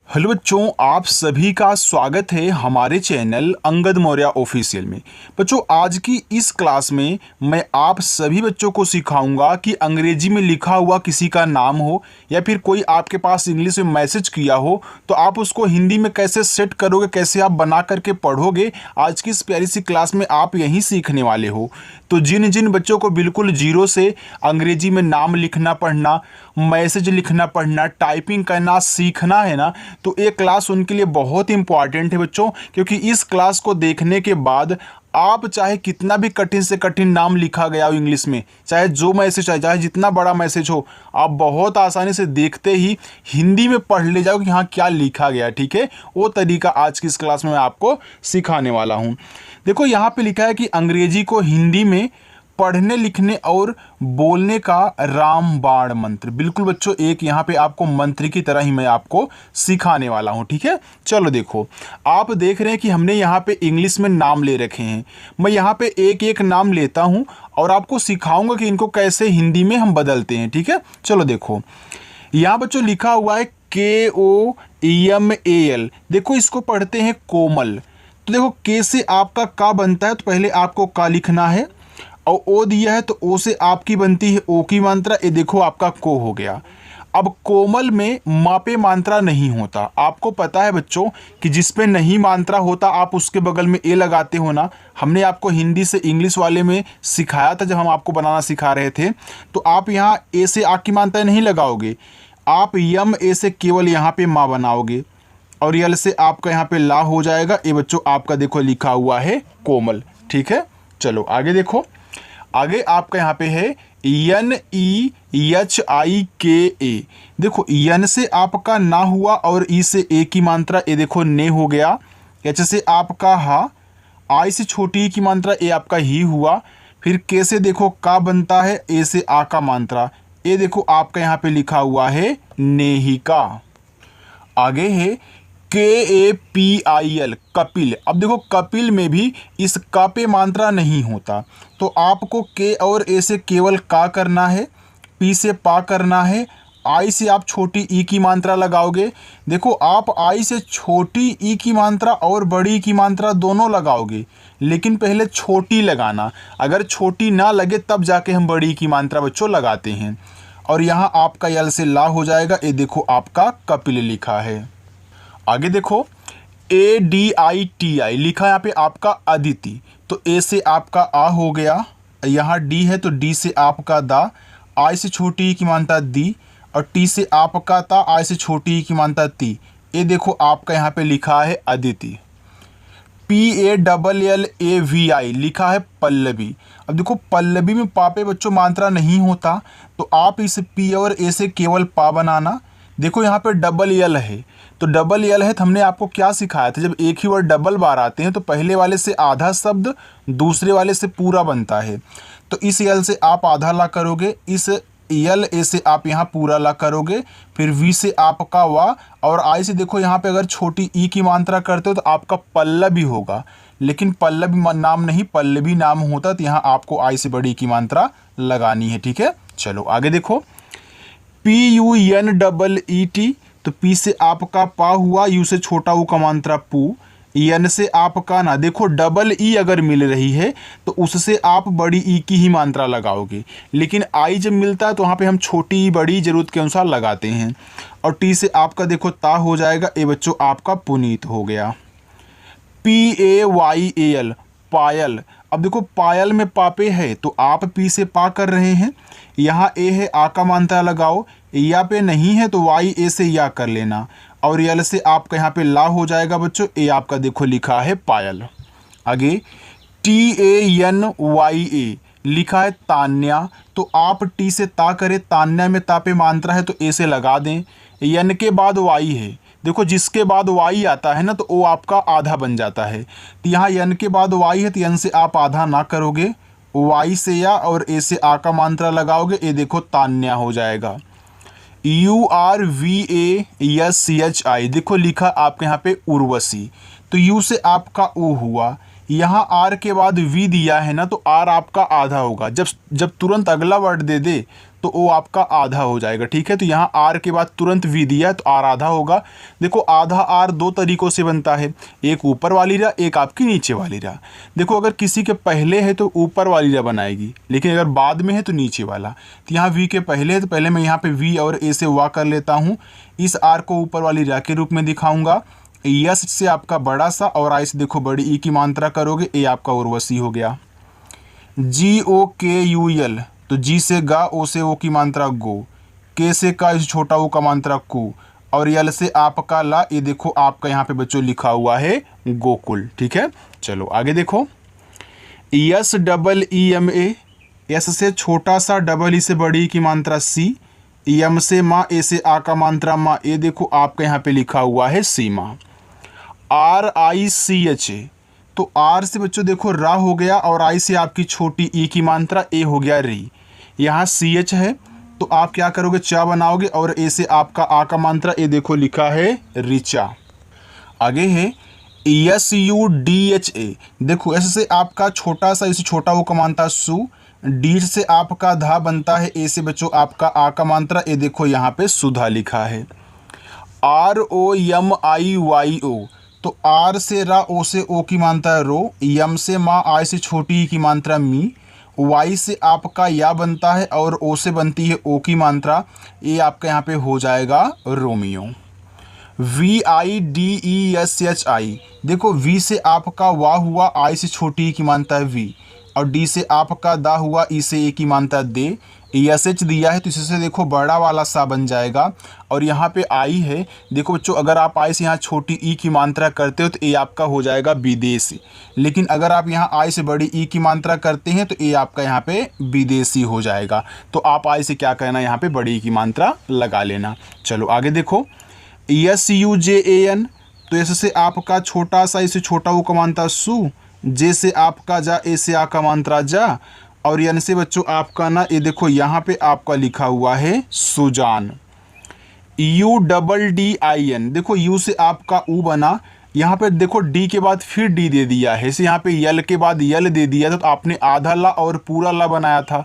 Hello बच्चों, आप सभी का स्वागत है हमारे चैनल अंगद मौर्य ऑफिशियल में। बच्चों, आज की इस क्लास में मैं आप सभी बच्चों को सिखाऊंगा कि अंग्रेजी में लिखा हुआ किसी का नाम हो या फिर कोई आपके पास इंग्लिश में मैसेज किया हो तो आप उसको हिंदी में कैसे सेट करोगे, कैसे आप बना करके पढ़ोगे। आज की इस प्यारी सी क्लास में आप यही सीखने वाले हो। तो जिन जिन बच्चों को बिल्कुल जीरो से अंग्रेजी में नाम लिखना पढ़ना, मैसेज लिखना पढ़ना, टाइपिंग करना सीखना है ना, तो ये क्लास उनके लिए बहुत इंपॉर्टेंट है बच्चों। क्योंकि इस क्लास को देखने के बाद आप चाहे कितना भी कठिन से कठिन नाम लिखा गया हो इंग्लिश में, चाहे जो मैसेज है, चाहे जितना बड़ा मैसेज हो, आप बहुत आसानी से देखते ही हिंदी में पढ़ ले जाओ कि हाँ क्या लिखा गया। ठीक है, वो तरीका आज की इस क्लास में मैं आपको सिखाने वाला हूँ। देखो, यहाँ पे लिखा है कि अंग्रेजी को हिंदी में पढ़ने लिखने और बोलने का रामबाण मंत्र। बिल्कुल बच्चों, एक यहाँ पे आपको मंत्र की तरह ही मैं आपको सिखाने वाला हूँ। ठीक है, चलो देखो, आप देख रहे हैं कि हमने यहाँ पे इंग्लिश में नाम ले रखे हैं। मैं यहाँ पे एक एक नाम लेता हूँ और आपको सिखाऊंगा कि इनको कैसे हिंदी में हम बदलते हैं। ठीक है, चलो देखो, यहाँ बच्चों लिखा हुआ है KOMAL। देखो, इसको पढ़ते हैं कोमल। तो देखो, के से आपका का बनता है, तो पहले आपको का लिखना है, और ओ दिया है तो ओ से आपकी बनती है ओ की मात्रा। ये देखो आपका को हो गया। अब कोमल में मापे मात्रा नहीं होता। आपको पता है बच्चों कि जिस पे नहीं मात्रा होता आप उसके बगल में ए लगाते हो ना। हमने आपको हिंदी से इंग्लिश वाले में सिखाया था, जब हम आपको बनाना सिखा रहे थे। तो आप यहाँ ए से आ की मात्रा नहीं लगाओगे, आप यम ए से केवल यहाँ पे माँ बनाओगे, और यल से आपका यहाँ पे ला हो जाएगा। ये बच्चों आपका देखो लिखा हुआ है कोमल। ठीक है, चलो आगे देखो। आगे आपका यहाँ पे है NEHIKA। देखो, यन से आपका ना हुआ और ई से ए की मात्रा, ये देखो ने हो गया। एच से आपका हा, आई से छोटी ई की मात्रा, ए आपका ही हुआ। फिर के से देखो का बनता है, ए से आ का मात्रा, ये देखो आपका यहाँ पे लिखा हुआ है नेहिका। आगे है KAPIL, कपिल। अब देखो, कपिल में भी इस का पे मात्रा नहीं होता, तो आपको के और ए से केवल का करना है, पी से पा करना है, आई से आप छोटी ई की मात्रा लगाओगे। देखो, आप आई से छोटी ई की मात्रा और बड़ी ई की मात्रा दोनों लगाओगे, लेकिन पहले छोटी लगाना। अगर छोटी ना लगे तब जाके हम बड़ी की मात्रा बच्चों लगाते हैं। और यहाँ आपका यल से ला हो जाएगा। ये देखो आपका कपिल लिखा है। आगे देखो, ADITI लिखा है यहाँ पे आपका अदिति। तो ए से आपका आ हो गया, यहाँ डी है तो डी से आपका दा, आई से छोटी की मानता दी, और टी से आपका ता, आई से छोटी की मानता ती। ये देखो आपका यहाँ पे लिखा है अदिति। PALLAVI लिखा है पल्लवी। अब देखो, पल्लवी में पापे बच्चों मात्रा नहीं होता, तो आप इस पी और ए से केवल पा बनाना। देखो, यहाँ पे डबल यल है, तो डबल यल है तो हमने आपको क्या सिखाया था, जब एक ही वर्ड डबल बार आते हैं तो पहले वाले से आधा शब्द दूसरे वाले से पूरा बनता है। तो इस यल से आप आधा ला करोगे, इस यल ए से आप यहाँ पूरा ला करोगे, फिर वी से आपका वा, और आई से देखो यहाँ पे अगर छोटी ई की मात्रा करते हो तो आपका पल्लवी होगा, लेकिन पल्लवी नाम नहीं पल्लवी नाम होता, तो यहाँ आपको आई से बड़ी की मात्रा लगानी है। ठीक है, चलो आगे देखो। PUNEET, तो पी से आपका पा हुआ, यू से छोटा ऊ का मात्रा पू, एन से आपका ना। देखो, डबल ई अगर मिल रही है तो उससे आप बड़ी ई की ही मात्रा लगाओगे, लेकिन आई जब मिलता है तो वहाँ पे हम छोटी ई बड़ी ज़रूरत के अनुसार लगाते हैं। और टी से आपका देखो ता हो जाएगा। ए बच्चों आपका पुनीत हो गया। PAYAL, पायल। अब देखो, पायल में पापे है तो आप पी से पा कर रहे हैं, यहाँ ए है आ का मात्रा लगाओ, या पे नहीं है तो वाई ए से या कर लेना, और यल से आपका यहाँ पे ला हो जाएगा बच्चों। ए आपका देखो लिखा है पायल। आगे TANYA लिखा है तान्या। तो आप टी से ता करें, तान्या में ता पे मात्रा है तो ए से लगा दें। यन के बाद वाई है, देखो जिसके बाद वाई आता है ना तो वो आपका आधा बन जाता है। तो यहाँ यन के बाद वाई है तो यन से आप आधा ना करोगे, वाई से या और ए से आ का मात्रा लगाओगे। ये देखो तान्या हो जाएगा। URVASCHI, देखो लिखा आपके यहाँ पे उर्वशी। तो यू से आपका ओ हुआ, यहाँ आर के बाद वी दिया है ना, तो आर आपका आधा होगा। जब जब तुरंत अगला वर्ड दे दे तो वो आपका आधा हो जाएगा, ठीक है। तो यहाँ आर के बाद तुरंत वी दिया है तो आर आधा होगा। देखो आधा आर दो तरीक़ों से बनता है, एक ऊपर वाली रा, एक आपकी नीचे वाली रा। देखो अगर किसी के पहले है तो ऊपर वाली रा बनाएगी, लेकिन अगर बाद में है तो नीचे वाला। तो यहाँ वी के पहले है तो पहले मैं यहाँ पे वी और ए से वाह कर लेता हूँ। इस आर को ऊपर वाली रा के रूप में दिखाऊंगा। यस से आपका बड़ा सा और आई से देखो बड़ी ई की मात्रा करोगे, ए आपका उर्वशी हो गया। जी ओ के यू एल, तो जी से गा, ओ से ओ की मात्रा गो, के से का, इस छोटा ओ का मात्रा कु, और यल से आपका ला। ये देखो आपका यहाँ पे बच्चों लिखा हुआ है गोकुल, ठीक है। चलो आगे देखो, S double E M A, S से छोटा सा, डबल ई से बड़ी की मात्रा सी, यम से माँ, ए से आ का मात्रा माँ, ये देखो आपका यहाँ पे लिखा हुआ है सीमा। Are I C H A, तो आर से बच्चों देखो रा हो गया और आई से आपकी छोटी ई की मात्रा ए हो गया री। यहाँ सी एच है तो आप क्या करोगे, चा बनाओगे, और ए से आपका आ का मात्रा, ए देखो लिखा है रिचा। आगे है S U D H A, देखो एस से आपका छोटा सा, इसे छोटा वो का मात्रा सु, डी से आपका धा बनता है, ए से बच्चों आपका आ का मात्रा, ए देखो यहाँ पे सुधा लिखा है। आर ओ एम आई वाई ओ, तो आर से रा, ओ से ओ की मात्रा रो, यम से माँ, आई से छोटी की मात्रा मी, वाई से आपका या बनता है और ओ से बनती है ओ की मात्रा, ये आपका यहाँ पे हो जाएगा Romeo. V I D E S H I, देखो वी से आपका वाह हुआ, आई से छोटी की मात्रा वी, और डी से आपका दा हुआ, ई से ए की मात्रा दे, एस एच दिया है तो इससे देखो बड़ा वाला सा बन जाएगा। और यहाँ पे आई है, देखो बच्चों अगर आप आई से यहाँ छोटी ई की मात्रा करते हो तो ए आपका हो जाएगा विदेशी, लेकिन अगर आप यहाँ आई से बड़ी ई की मात्रा करते हैं तो ए आपका यहाँ पे विदेशी हो जाएगा। तो आप आई से क्या करना, यहाँ पे बड़ी ई की मात्रा लगा लेना। चलो आगे देखो, S U J A N, तो एस से आपका छोटा सा, इसे छोटा वो का मात्रा सु, जे से आपका जा, ए से आ का मात्रा जा, और एन से बच्चों आपका ना, ये देखो यहाँ पे आपका लिखा हुआ है Sujan. U double D I N, देखो यू से आपका ऊ बना, यहाँ पे देखो डी के बाद फिर डी दे दिया है, इसे यहाँ पे यल के बाद यल दे दिया था, तो आपने आधा ला और पूरा ला बनाया था।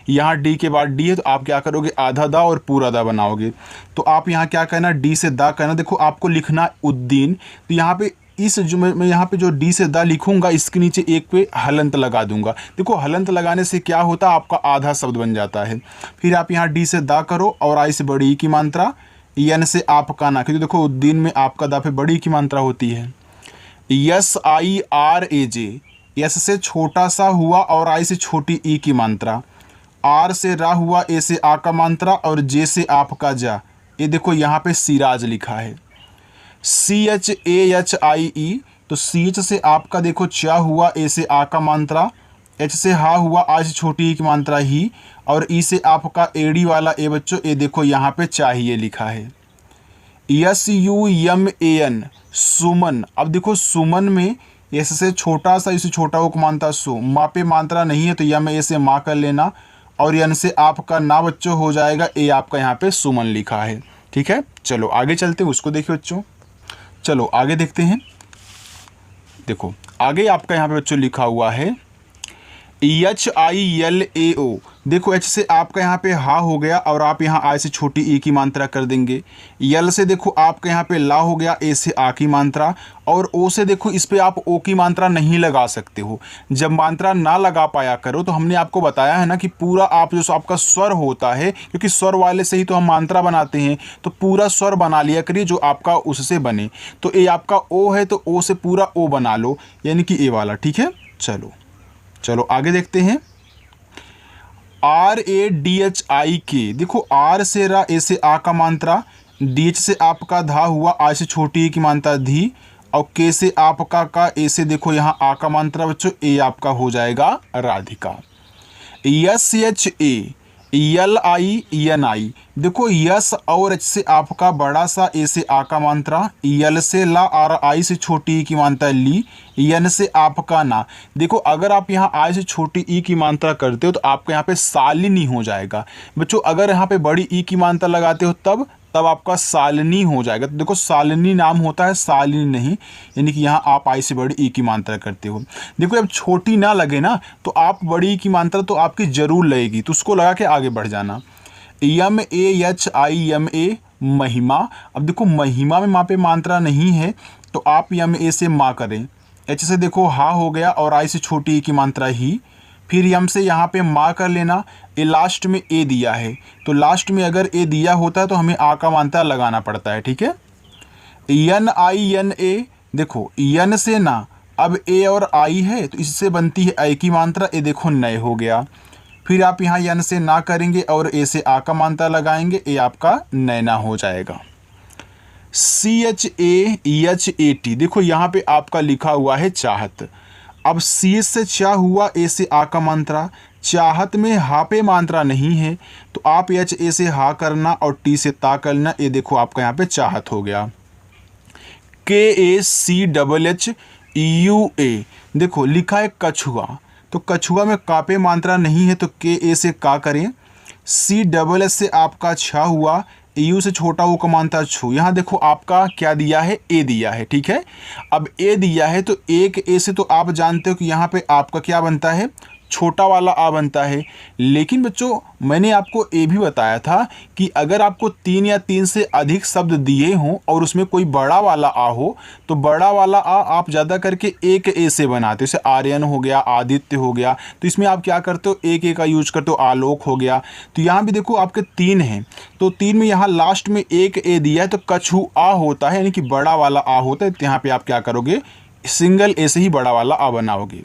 यहाँ डी के बाद डी है तो आप क्या करोगे, आधा दा और पूरा दा बनाओगे। तो आप यहाँ क्या करना, डी से दा करना, देखो आपको लिखना उद्दीन, तो यहाँ पे इस जो मैं यहाँ पे जो डी से दा लिखूंगा, इसके नीचे एक पे हलंत लगा दूंगा। देखो हलंत लगाने से क्या होता है, आपका आधा शब्द बन जाता है। फिर आप यहाँ डी से दा करो और आई से बड़ी ई की मात्रा, एन से आपका ना, क्योंकि देखो उद्दीन में आपका दा पे बड़ी की मात्रा होती है। Yes I R A J, yes से छोटा सा हुआ और आई से छोटी ई की मात्रा, आर से रा हुआ, ए से आ का मात्रा, और जे से आपका जा, ये देखो यहाँ पे सिराज लिखा है। C H A H I ई, तो सी एच से आपका देखो चा हुआ, ए से आ का मात्रा, एच से हा हुआ, आज छोटी ई की मात्रा ही, और ई से आपका एडी वाला ए बच्चों, ए देखो यहाँ पे चाहिए लिखा है। S U M A N, Suman, अब देखो सुमन में एस से छोटा सा, इसे छोटा वो मानता सु, माँ पे मात्रा नहीं है तो यम ए से माँ कर लेना, और यन से आपका ना बच्चों हो जाएगा, ए आपका यहाँ पे सुमन लिखा है, ठीक है। चलो आगे चलते हैं, उसको देखिए बच्चों। चलो आगे देखते हैं। देखो आगे आपका यहाँ पे बच्चों लिखा हुआ है एच आई एल ए ओ, देखो एच से आपका यहाँ पे हा हो गया और आप यहाँ आई से छोटी ई की मात्रा कर देंगे। यल से देखो आपका यहाँ पे ला हो गया, ए से आ की मात्रा, और ओ से देखो इस पे आप ओ की मात्रा नहीं लगा सकते हो। जब मात्रा ना लगा पाया करो तो हमने आपको बताया है ना कि पूरा आप जो आपका स्वर होता है, क्योंकि स्वर वाले से ही तो हम मात्रा बनाते हैं, तो पूरा स्वर बना लिया करिए जो आपका उससे बने। तो ए आपका ओ है तो ओ से पूरा ओ बना लो, यानी कि ए वाला, ठीक है। चलो आगे देखते हैं। R A D H I K, देखो आर से रा, ए से आ का मात्रा, डी एच से आपका धा हुआ, आ से छोटी ई की मात्रा धी, और के से आपका का, ए से देखो यहाँ आ का मात्रा बच्चों, ए आपका हो जाएगा Radhika. S H A L I N I, देखो यस और एच से आपका बड़ा सा, ए से आ का मात्रा, यल से ला, और आई से छोटी ई की मात्रा ली, यन से आपका ना। देखो अगर आप यहाँ आई से छोटी ई की मात्रा करते हो तो आपका यहाँ पे सालिनी हो जाएगा बच्चों। अगर यहाँ पे बड़ी ई की मात्रा लगाते हो तब तब आपका सालिनी हो जाएगा। तो देखो सालिनी नाम होता है, सालिनी नहीं, यानी कि यहाँ आप आई से बड़ी ई की मात्रा करते हो। देखो जब छोटी ना लगे ना तो आप बड़ी ई की मात्रा तो आपकी जरूर लगेगी, तो उसको लगा के आगे बढ़ जाना। MAHIMA महिमा। अब देखो महिमा में माँ पे मात्रा नहीं है तो आप MA से माँ करें, H से देखो हा हो गया और आई से छोटी ई की मात्रा ही, फिर यम से यहाँ पे माँ कर लेना। ए लास्ट में ए दिया है तो लास्ट में अगर ए दिया होता है तो हमें आ का मात्रा लगाना पड़ता है, ठीक है। NINA, देखो यन से ना, अब ए और आई है तो इससे बनती है आई की मात्रा, ए देखो नए हो गया। फिर आप यहाँ यन से ना करेंगे और ए से आ का मात्रा लगाएंगे, ए आपका नैना हो जाएगा। CHAEHAT, देखो यहाँ पे आपका लिखा हुआ है चाहत। अब सी से चा हुआ, ए से आ का मात्रा, चाहत में हा पे मात्रा नहीं है तो आप HA से हा करना और टी से ता करना, ये देखो आपका यहाँ पे चाहत हो गया। KACHHUA, देखो लिखा है कछुआ, तो कछुआ में का पे मात्रा नहीं है तो KA से का करें। CSS से आपका छा हुआ, यू से छोटा वो का मात्रा छू। यहाँ देखो आपका क्या दिया है, ए दिया है, ठीक है। अब ए दिया है तो एक ए से तो आप जानते हो कि यहाँ पे आपका क्या बनता है, छोटा वाला आ बनता है। लेकिन बच्चों मैंने आपको ये भी बताया था कि अगर आपको 3 या 3 से अधिक शब्द दिए हों और उसमें कोई बड़ा वाला आ हो तो बड़ा वाला आ आप ज़्यादा करके एक ए से बनाते हो। जैसे आर्यन हो गया, आदित्य हो गया, तो इसमें आप क्या करते हो, एक ए का यूज करते हो। आलोक हो गया, तो यहाँ भी देखो आपके 3 हैं तो 3 में यहाँ लास्ट में एक ए दिया है तो कछु आ होता है, यानी कि बड़ा वाला आ होता है। तो यहाँ पर आप क्या करोगे, सिंगल ए से ही बड़ा वाला आ बनाओगे।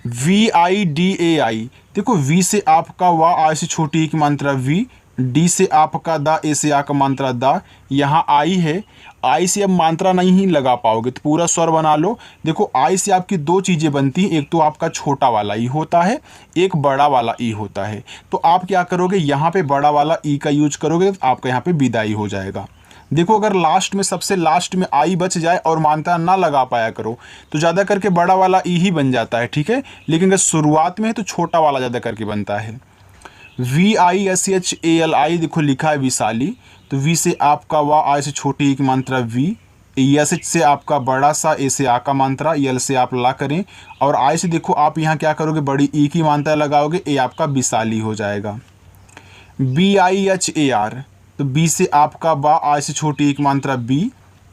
VIDAI, देखो वी से आपका वाह, आई से छोटी की मात्रा वी, डी से आपका दा, ए से आ का मात्रा दा। यहाँ आई है, आई से अब मात्रा नहीं लगा पाओगे तो पूरा स्वर बना लो। देखो आई से आपकी 2 चीज़ें बनती हैं, एक तो आपका छोटा वाला ई होता है, एक बड़ा वाला ई होता है। तो आप क्या करोगे, यहाँ पे बड़ा वाला ई का यूज करोगे तो आपका यहाँ पे विदाई हो जाएगा। देखो अगर लास्ट में, सबसे लास्ट में आई बच जाए और मात्रा ना लगा पाया करो तो ज़्यादा करके बड़ा वाला ई ही बन जाता है, ठीक है। लेकिन अगर शुरुआत में है तो छोटा वाला ज़्यादा करके बनता है। VISHALI, देखो लिखा है विशाली, तो वी से आपका वाह, आई से छोटी की मात्रा वी, एस से आपका बड़ा सा, ए से आ का मात्रा, यल से आप ला करें और आई से देखो आप यहाँ क्या करोगे, बड़ी ई की मात्रा लगाओगे, ए आपका विशाली हो जाएगा। BIHAR, तो बी से आपका बा, आई से छोटी एक मात्रा बी,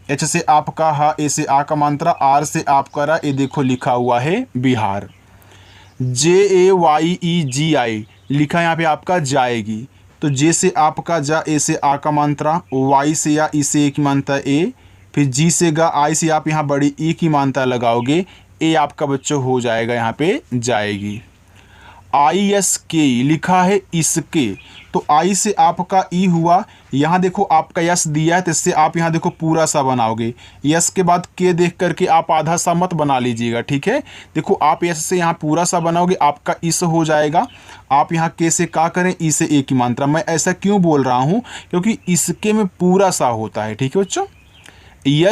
एच से आपका हा, ए से आ का मात्रा, आर से आपका रा, ए देखो लिखा हुआ है बिहार। JAYEGI, लिखा यहाँ पे आपका जाएगी, तो जे से आपका जा, ए से आ का मात्रा, वाई से या ई से एक मात्रा ए, फिर जी से गा, आई से आप यहाँ बड़ी ई की मात्रा लगाओगे, ए आपका बच्चों हो जाएगा यहाँ पे जाएगी। ISK, लिखा है इसके, तो आई से आपका ई हुआ, यहाँ देखो आपका यस दिया है तो इससे आप यहाँ देखो पूरा सा बनाओगे। यस के बाद के देख करके आप आधा सा मत बना लीजिएगा, ठीक है। देखो आप यस से यहाँ पूरा सा बनाओगे, आपका इस हो जाएगा। आप यहाँ के से का करें, ई से ए की मात्रा। मैं ऐसा क्यों बोल रहा हूँ, क्योंकि इसके में पूरा सा होता है, ठीक है बच्चों।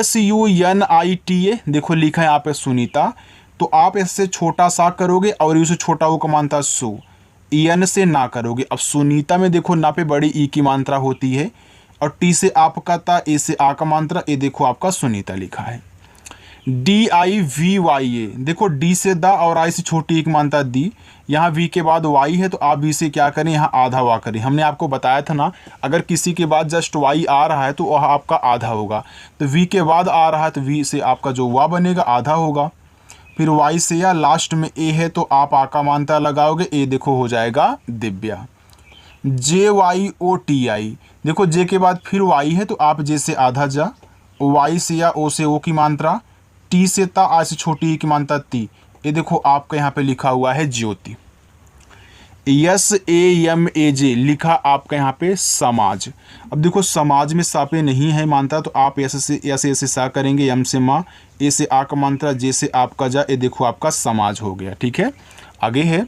SUNITA, देखो लिखा है यहाँ पे सुनीता, तो आप इससे छोटा सा करोगे और इससे छोटा वो का मात्रा सु, एन से ना करोगे। अब सुनीता में देखो ना पे बड़ी ई की मात्रा होती है और टी से आपका ता, ए से आ का मात्रा, ए देखो आपका सुनीता लिखा है। DIVYA, देखो डी से दा और आई से छोटी एक मात्रा दी, यहाँ वी के बाद वाई है तो आप वी से क्या करें, यहाँ आधा वा करें। हमने आपको बताया था ना, अगर किसी के बाद जस्ट वाई आ रहा है तो वह आपका आधा होगा, तो वी के बाद आ रहा है तो वी से आपका जो वा बनेगा आधा होगा। फिर वाई से या लास्ट में ए है तो आप आ का मात्रा लगाओगे, ए देखो हो जाएगा दिव्या। JYOTI, देखो जे के बाद फिर वाई है तो आप जे से आधा जा, वाई से या ओ से ओ की मात्रा, टी से ता, आ से छोटी ई की मात्रा ती, ये देखो आपका यहाँ पे लिखा हुआ है ज्योति। SAMAJ, लिखा आपका यहाँ पे समाज। अब देखो समाज में सापे नहीं है मात्रा तो आप ऐसे सा करेंगे, एम से माँ, ए से आ का मात्रा, जे से आपका जा, ये देखो आपका समाज हो गया, ठीक है। आगे है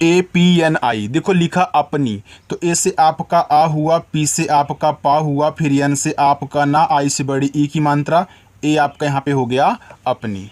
APNI, देखो लिखा अपनी, तो ए से आपका आ हुआ, पी से आपका पा हुआ, फिर एन से आपका ना, आई से बड़ी ई की मात्रा, ए आपका यहाँ पे हो गया अपनी।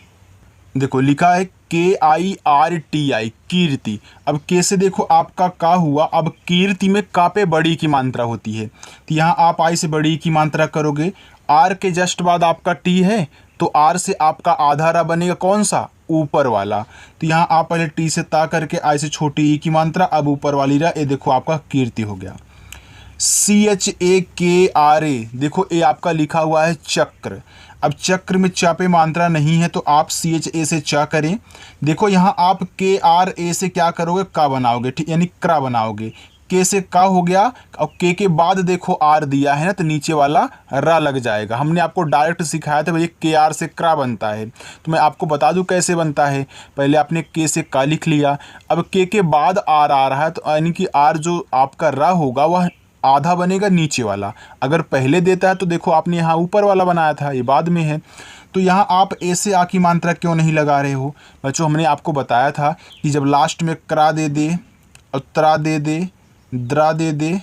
देखो लिखा है KIRTI कीर्ति। अब के से देखो आपका का हुआ, अब कीर्ति में का पे बड़ी की मात्रा होती है, तो यहाँ आप आई से बड़ी की मात्रा करोगे। आर के जस्ट बाद आपका टी है, तो आर से आपका आधा रा बनेगा कौन सा, ऊपर वाला। तो यहाँ आप पहले टी से ता करके आई से छोटी ई की मात्रा, अब ऊपर वाली रा, ये देखो आपका कीर्ति हो गया। CHAKRA, देखो ए आपका लिखा हुआ है चक्र। अब चक्र में चा पे मात्रा नहीं है, तो आप CHA से चा करें। देखो यहाँ आप KRA से क्या करोगे, का बनाओगे, ठीक, यानी क्रा बनाओगे। के से का हो गया, और के बाद देखो आर दिया है ना, तो नीचे वाला रा लग जाएगा। हमने आपको डायरेक्ट सिखाया था भैया KR से क्रा बनता है, तो मैं आपको बता दूं कैसे बनता है। पहले आपने के से का लिख लिया, अब के बाद आर आ रहा है, तो यानी कि आर जो आपका रा होगा वह आधा बनेगा नीचे वाला। अगर पहले देता है तो देखो आपने यहाँ ऊपर वाला बनाया था, ये बाद में है। तो यहाँ आप ए से आ की मात्रा क्यों नहीं लगा रहे हो बच्चों, हमने आपको बताया था कि जब लास्ट में क्रा दे दे और त्रा दे दे, द्रा दे दे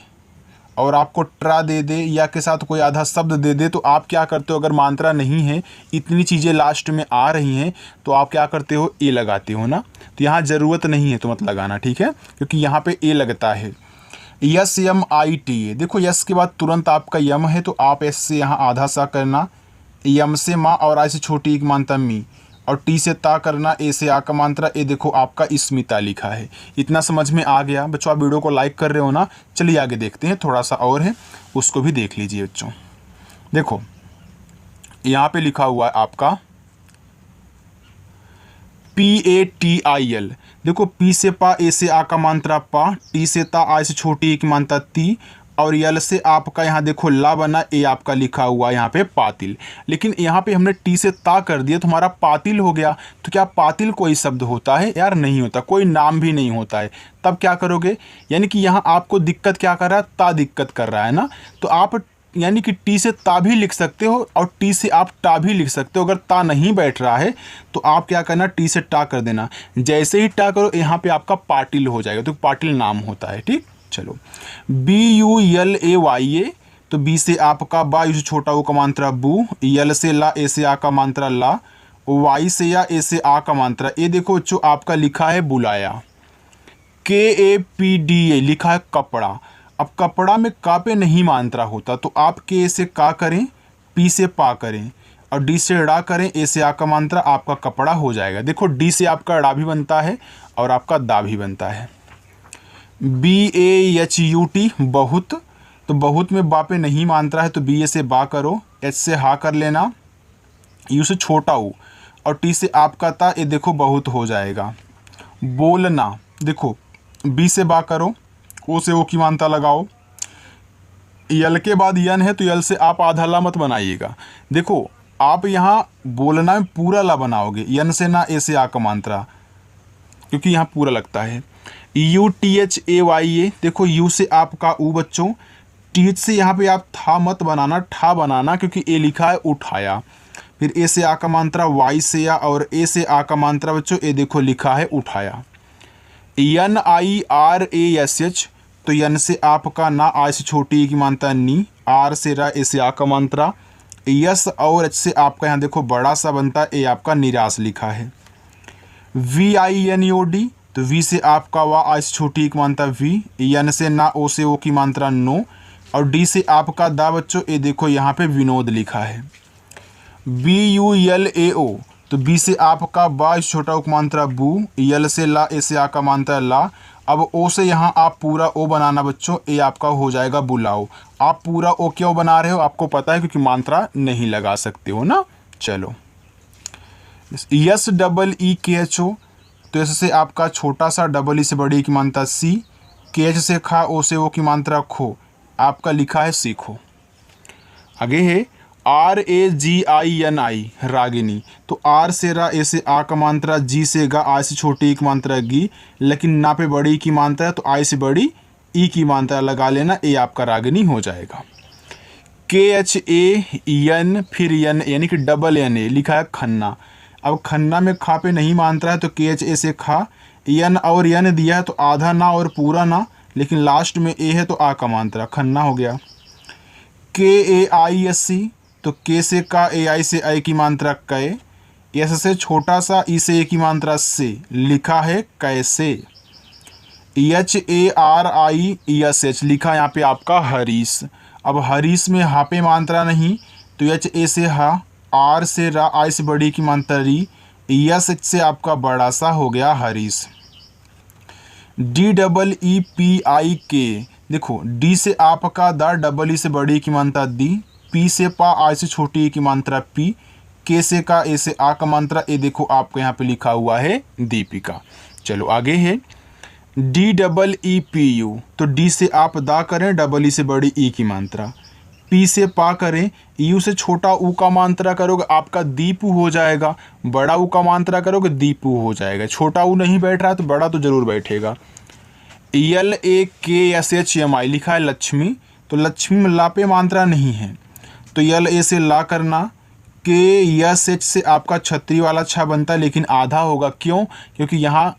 और आपको ट्रा दे दे, या के साथ कोई आधा शब्द दे दे, तो आप क्या करते हो, अगर मात्रा नहीं है, इतनी चीज़ें लास्ट में आ रही हैं, तो आप क्या करते हो, ए लगाते हो ना। तो यहाँ ज़रूरत नहीं है तो मत लगाना, ठीक है, क्योंकि यहाँ पे ए लगता है। SMITA, देखो यस के बाद तुरंत आपका यम है, तो आप एस से यहाँ आधा सा करना, यम से माँ और आई से छोटी एक मात्रा मी, और टी से ता करना, ए से आ का मात्रा, ए देखो आपका स्मिता लिखा है। इतना समझ में आ गया बच्चों, आप वीडियो को लाइक कर रहे हो ना। चलिए आगे देखते हैं, थोड़ा सा और है उसको भी देख लीजिए बच्चों। देखो यहाँ पे लिखा हुआ है आपका PATIL, देखो पी से पा, ए से आ का मात्रा पा, टी से ता, आई से छोटी एक मात्रा ती, और यल से आपका यहाँ देखो ला बना, ए आपका लिखा हुआ यहाँ पे पातिल। लेकिन यहाँ पे हमने टी से ता कर दिया तो हमारा पातिल हो गया। तो क्या पातिल कोई शब्द होता है यार, नहीं होता, कोई नाम भी नहीं होता है। तब क्या करोगे, यानी कि यहाँ आपको दिक्कत क्या कर रहा है, ता दिक्कत कर रहा है ना, तो आप यानी कि टी से ता भी लिख सकते हो और टी से आप टा भी लिख सकते हो। अगर ता नहीं बैठ रहा है तो आप क्या करना, टी से टा कर देना। जैसे ही टा करो यहाँ पे आपका पाटिल हो जाएगा, तो पाटिल नाम होता है, ठीक। चलो BULAYA, तो बी से आपका बा, यू से छोटा वो का मात्रा बू, यल से ला, ए से आ का मात्रा ला, वाई से या, ए से आ का मात्रा, ये देखो जो आपका लिखा है बुलाया। KAPDA लिखा है कपड़ा। अब कपड़ा में का पे नहीं मात्रा होता, तो आप के से का करें, पी से पा करें, और डी से ड़ा करें, ए से आ का मात्रा, आपका कपड़ा हो जाएगा। देखो डी से आपका ड़ा भी बनता है और आपका दा भी बनता है। BAHUT बहुत, तो बहुत में बा पे नहीं मात्रा है, तो बी ए से बा करो, एच से हा कर लेना, यू से छोटा ऊ, और टी से आपका ता, ये देखो बहुत हो जाएगा। बोलना, देखो बी से बा करो, ओ से ओ की मात्रा लगाओ, यल के बाद यन है तो यल से आप आधा ला मत बनाइएगा। देखो आप यहाँ बोलना में पूरा ला बनाओगे, यन से ना, ए से आ का मात्रा, क्योंकि यहाँ पूरा लगता है। UTHAYA, देखो यू से आपका ऊ बच्चों, टी से यहाँ पे आप था मत बनाना, ठा बनाना, क्योंकि ए लिखा है उठाया। फिर ए से आ का मात्रा, वाई से या, और ए से आ का मात्रा बच्चों, ए देखो लिखा है उठाया। NIRASH, तो यन से आपका ना, आ से छोटी की मात्रा नी, आर से रा, ए से आ का मात्रा, यस और एच से आपका यहाँ देखो बड़ा सा बनता है, ए आपका निराश लिखा है। VINOD, तो वी से आपका वा, आ से छोटी एक मात्रा वी, यन से ना, ओ से ओ की मात्रा नो, और डी से आपका दा बच्चों, ए देखो यहाँ पे विनोद लिखा है। BULAO, तो बी से आपका बा, इस छोटा उक मात्रा बू, यल से ला, ए से आ का मात्रा ला, अब ओ से यहाँ आप पूरा ओ बनाना बच्चों, ए आपका हो जाएगा बुलाओ। आप पूरा ओ क्यों बना रहे हो, आपको पता है, क्योंकि मात्रा नहीं लगा सकते हो ना। चलो SEEKHO, तो एस से आपका छोटा सा, डबल ई से बड़ी की मात्रा सी, के एच से खा, ओ से ओ की मात्रा खो, आपका लिखा है सीखो। आगे है RAGINI, रागिनी, तो आर से रा, ए से आ का मात्रा, जी से गा, आई से छोटी की मात्रा गी, लेकिन ना पे बड़ी की मात्रा है, तो आई से बड़ी ई की मात्रा लगा लेना, ए आपका रागिनी हो जाएगा। KHAN, फिर यन, यानी कि डबल NA लिखा है खन्ना। अब खन्ना में खा पे नहीं मात्रा है, तो KHA से खा, यन और यन दिया है, तो आधा ना और पूरा ना, लेकिन लास्ट में ए है तो आ का मात्रा, खन्ना हो गया। KAISC, तो के से का, ए आई से आई की मात्रा कै, एस से छोटा सा, ई से ए की मात्रा से, लिखा है कैसे। H A R I E S H लिखा यहाँ पे आपका हरीश। अब हरीश में हा पे मात्रा नहीं, तो एच ए से हा, आर से रा, आई से बड़ी की मात्रा री, ई एस एच से आपका बड़ा सा हो गया Harish. D double E P I K, देखो डी से आपका दा, डबल ई से बड़ी की मात्रा दी, पी से पा, आई से छोटी ई की मात्रा पी, के से का, ए से आ का मात्रा ए, देखो आपको यहाँ पे लिखा हुआ है दीपिका। चलो आगे है D double E P U, तो डी से आप दा करें, डबल ई से बड़ी ई की मात्रा, पी से पा करें, यू से छोटा ऊ का मात्रा करोगे आपका दीपू हो जाएगा, बड़ा ऊ का मात्रा करोगे दीपू हो जाएगा। छोटा ऊ नहीं बैठ रहा तो बड़ा तो जरूर बैठेगा। एल ए के एस एच एम आई लिखा है लक्ष्मी, तो लक्ष्मी में ला पे मात्रा नहीं है, तो एल ए से ला करना, के यस एच से आपका छतरी वाला छा बनता है लेकिन आधा होगा, क्यों? क्योंकि यहाँ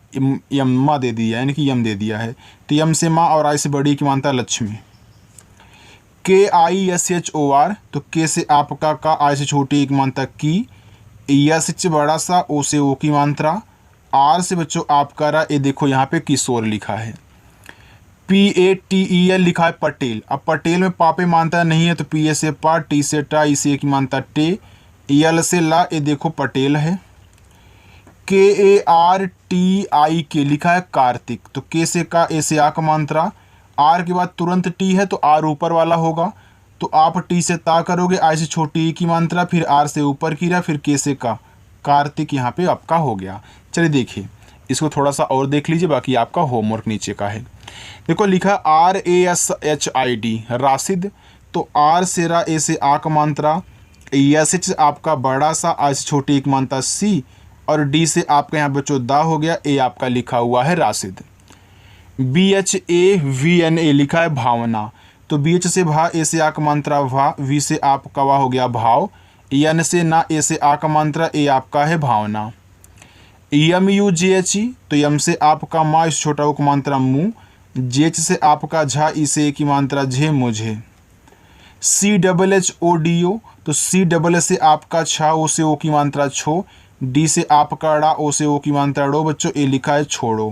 यम्मा दे दिया है, यानी कि यम दे दिया है, तो यम से माँ और आई से बड़ी की मात्रा Lakshmi. K I S H O R, तो के से आपका का, आई से छोटी एक मात्रा की, यस एच से बड़ा सा, ओ से ओ की मात्रा, आर से बच्चों आपका रा, ये देखो यहाँ पे किशोर लिखा है। P A T E L लिखा है पटेल, अब पटेल में पापे मात्रा नहीं है, तो पी ए से पा, टी से टा, ई से एक मात्रा टे, यल से ला, ये देखो पटेल है। के ए आर टी आई के लिखा है कार्तिक, तो के से का, ए से आ का मात्रा, आर के बाद तुरंत टी है तो आर ऊपर वाला होगा, तो आप टी से ता करोगे, आई से छोटी ई की मात्रा, फिर आर से ऊपर की रहा, फिर के से का, कार्तिक यहाँ पे आपका हो गया। चलिए देखिए इसको थोड़ा सा और देख लीजिए, बाकी आपका होमवर्क नीचे का है। देखो लिखा R A S H I D Rashid, तो आर से रा, ए से आ का मात्रा, एस एच आपका बड़ा सा, आई से छोटी एक मात्रा सी, और डी से आपका यहाँ बच्चों दा हो गया, ए आपका लिखा हुआ है Rashid. B H A V N A लिखा है भावना, तो बी एच से भा, ए से आ का मात्रा भा, वी से आपका वा हो गया भाव, एन से ना, ए से आ का मात्रा, ए आपका है Bhavna. M U J H E, तो यम से आपका माँ, इस छोटा उक मात्रा मुँह, जे एच से आपका झा, ई से ए की मात्रा झे, मुझे। C double H O D O, तो सी डबल एच से आपका छा, ओ से ओ की मात्रा छो, डी से आपका ड़ा, ओ से ओ की मात्रा डो, बच्चों ए लिखा है छोड़ो।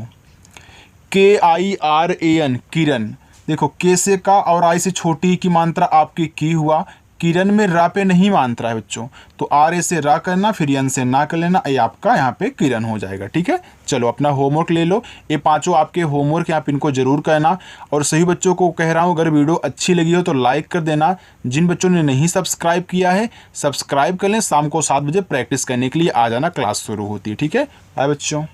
के आई आर ए एन किरण, देखो के से का और आई से छोटी की मात्रा आपकी की हुआ, किरण में रा पे नहीं मात्रा है बच्चों, तो आर ए से रा करना, फिर एन से ना कर लेना, ये आपका यहाँ पे किरण हो जाएगा। ठीक है, चलो अपना होमवर्क ले लो, ये पांचों आपके होमवर्क, आप इनको जरूर करना। और सभी बच्चों को कह रहा हूँ अगर वीडियो अच्छी लगी हो तो लाइक कर देना, जिन बच्चों ने नहीं सब्सक्राइब किया है सब्सक्राइब कर लें। शाम को 7 बजे प्रैक्टिस करने के लिए आ जाना, क्लास शुरू होती है। ठीक है, बाय बच्चों।